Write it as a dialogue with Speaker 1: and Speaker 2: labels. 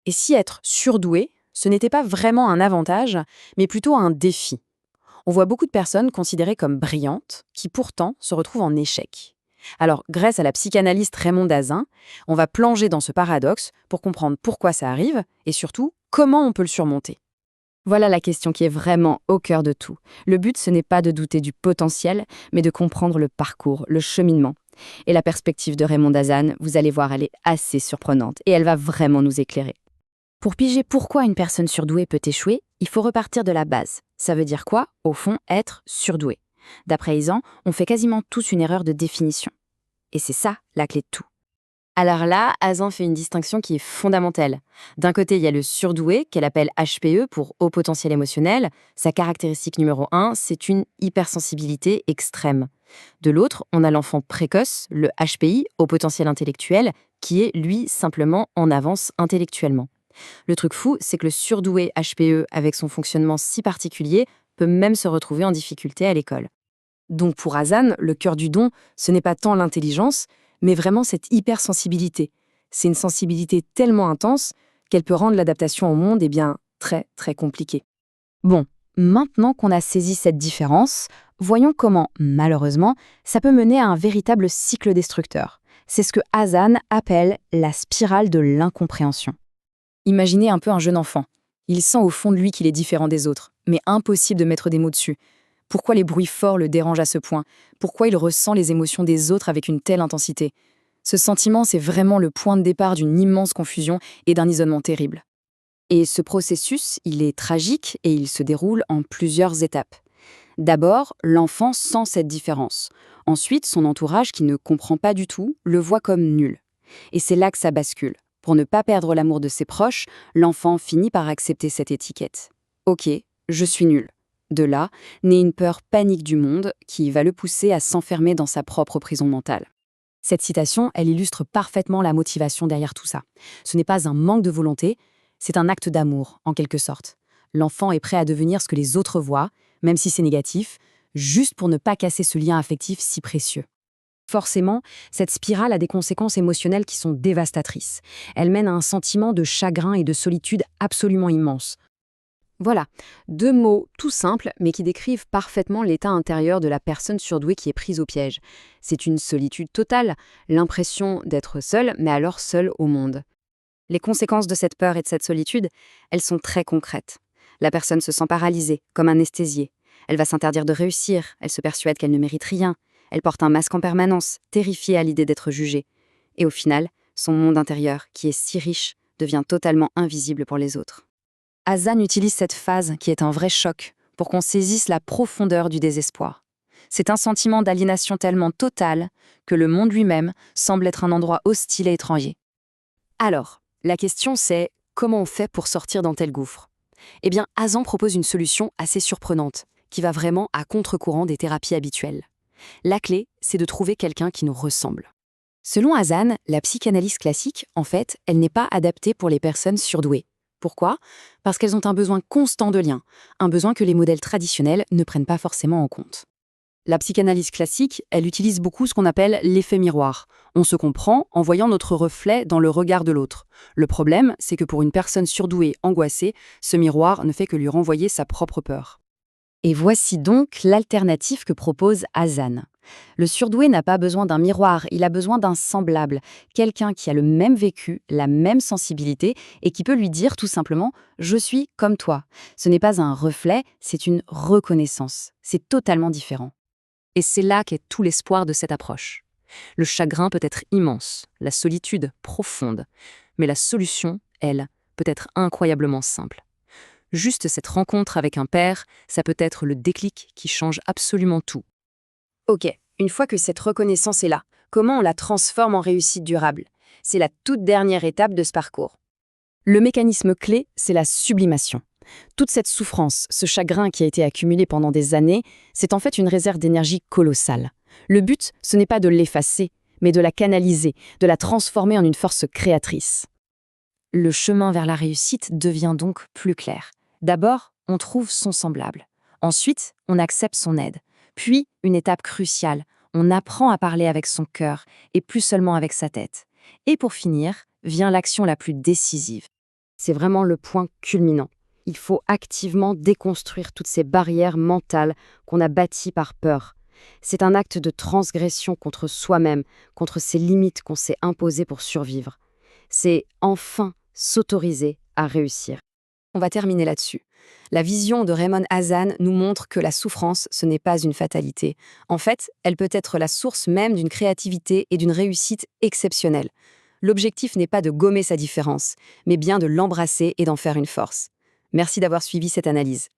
Speaker 1: Et si être surdoué, ce n'était pas vraiment un avantage, mais plutôt un défi? On voit beaucoup de personnes considérées comme brillantes, qui pourtant se retrouvent en échec. Alors, grâce à la psychanalyste Raymond Dazin, on va plonger dans ce paradoxe pour comprendre pourquoi ça arrive et surtout comment on peut le surmonter.
Speaker 2: Voilà la question qui est vraiment au cœur de tout. Le but, ce n'est pas de douter du potentiel, mais de comprendre le parcours, le cheminement. Et la perspective de Raymond Dazan, vous allez voir, elle est assez surprenante et elle va vraiment nous éclairer. Pour piger pourquoi une personne surdouée peut échouer, il faut repartir de la base. Ça veut dire quoi, au fond, être surdoué? D'après Isan, on fait quasiment tous une erreur de définition. Et c'est ça, la clé de tout. Alors là, Azan fait une distinction qui est fondamentale. D'un côté, il y a le surdoué, qu'elle appelle HPE pour haut potentiel émotionnel. Sa caractéristique numéro 1, c'est une hypersensibilité extrême. De l'autre, on a l'enfant précoce, le HPI, haut potentiel intellectuel, qui est, lui, simplement en avance intellectuellement. Le truc fou, c'est que le surdoué HPE, avec son fonctionnement si particulier, peut même se retrouver en difficulté à l'école.
Speaker 1: Donc pour Hazan, le cœur du don, ce n'est pas tant l'intelligence, mais vraiment cette hypersensibilité. C'est une sensibilité tellement intense qu'elle peut rendre l'adaptation au monde très très compliquée.
Speaker 2: Bon, maintenant qu'on a saisi cette différence, voyons comment, malheureusement, ça peut mener à un véritable cycle destructeur. C'est ce que Hazan appelle la spirale de l'incompréhension.
Speaker 1: Imaginez un peu un jeune enfant. Il sent au fond de lui qu'il est différent des autres, mais impossible de mettre des mots dessus. Pourquoi les bruits forts le dérangent à ce point? Pourquoi il ressent les émotions des autres avec une telle intensité? Ce sentiment, c'est vraiment le point de départ d'une immense confusion et d'un isolement terrible. Et ce processus, il est tragique et il se déroule en plusieurs étapes. D'abord, l'enfant sent cette différence. Ensuite, son entourage, qui ne comprend pas du tout, le voit comme nul. Et c'est là que ça bascule. Pour ne pas perdre l'amour de ses proches, l'enfant finit par accepter cette étiquette. Ok, je suis nul. De là, naît une peur panique du monde qui va le pousser à s'enfermer dans sa propre prison mentale. Cette citation, elle illustre parfaitement la motivation derrière tout ça. Ce n'est pas un manque de volonté, c'est un acte d'amour, en quelque sorte. L'enfant est prêt à devenir ce que les autres voient, même si c'est négatif, juste pour ne pas casser ce lien affectif si précieux. Forcément, cette spirale a des conséquences émotionnelles qui sont dévastatrices. Elle mène à un sentiment de chagrin et de solitude absolument immense. Voilà, deux mots tout simples, mais qui décrivent parfaitement l'état intérieur de la personne surdouée qui est prise au piège. C'est une solitude totale, l'impression d'être seule, mais alors seule au monde. Les conséquences de cette peur et de cette solitude, elles sont très concrètes. La personne se sent paralysée, comme anesthésiée. Elle va s'interdire de réussir, elle se persuade qu'elle ne mérite rien. Elle porte un masque en permanence, terrifiée à l'idée d'être jugée. Et au final, son monde intérieur, qui est si riche, devient totalement invisible pour les autres. Hazan utilise cette phase, qui est un vrai choc, pour qu'on saisisse la profondeur du désespoir. C'est un sentiment d'aliénation tellement totale que le monde lui-même semble être un endroit hostile et étranger. Alors, la question c'est, comment on fait pour sortir d'un tel gouffre? Eh bien, Hazan propose une solution assez surprenante, qui va vraiment à contre-courant des thérapies habituelles. La clé, c'est de trouver quelqu'un qui nous ressemble. Selon Hazan, la psychanalyse classique, en fait, elle n'est pas adaptée pour les personnes surdouées. Pourquoi? Parce qu'elles ont un besoin constant de lien, un besoin que les modèles traditionnels ne prennent pas forcément en compte. La psychanalyse classique, elle utilise beaucoup ce qu'on appelle l'effet miroir. On se comprend en voyant notre reflet dans le regard de l'autre. Le problème, c'est que pour une personne surdouée, angoissée, ce miroir ne fait que lui renvoyer sa propre peur. Et voici donc l'alternative que propose Hazan. Le surdoué n'a pas besoin d'un miroir, il a besoin d'un semblable, quelqu'un qui a le même vécu, la même sensibilité et qui peut lui dire tout simplement « je suis comme toi ». Ce n'est pas un reflet, c'est une reconnaissance. C'est totalement différent. Et c'est là qu'est tout l'espoir de cette approche. Le chagrin peut être immense, la solitude profonde, mais la solution, elle, peut être incroyablement simple. Juste cette rencontre avec un père, ça peut être le déclic qui change absolument tout. Ok, une fois que cette reconnaissance est là, comment on la transforme en réussite durable? C'est la toute dernière étape de ce parcours. Le mécanisme clé, c'est la sublimation. Toute cette souffrance, ce chagrin qui a été accumulé pendant des années, c'est en fait une réserve d'énergie colossale. Le but, ce n'est pas de l'effacer, mais de la canaliser, de la transformer en une force créatrice. Le chemin vers la réussite devient donc plus clair. D'abord, on trouve son semblable. Ensuite, on accepte son aide. Puis, une étape cruciale, on apprend à parler avec son cœur et plus seulement avec sa tête. Et pour finir, vient l'action la plus décisive.
Speaker 2: C'est vraiment le point culminant. Il faut activement déconstruire toutes ces barrières mentales qu'on a bâties par peur. C'est un acte de transgression contre soi-même, contre ces limites qu'on s'est imposées pour survivre. C'est enfin s'autoriser à réussir.
Speaker 1: On va terminer là-dessus. La vision de Raymond Hazan nous montre que la souffrance, ce n'est pas une fatalité. En fait, elle peut être la source même d'une créativité et d'une réussite exceptionnelle. L'objectif n'est pas de gommer sa différence, mais bien de l'embrasser et d'en faire une force. Merci d'avoir suivi cette analyse.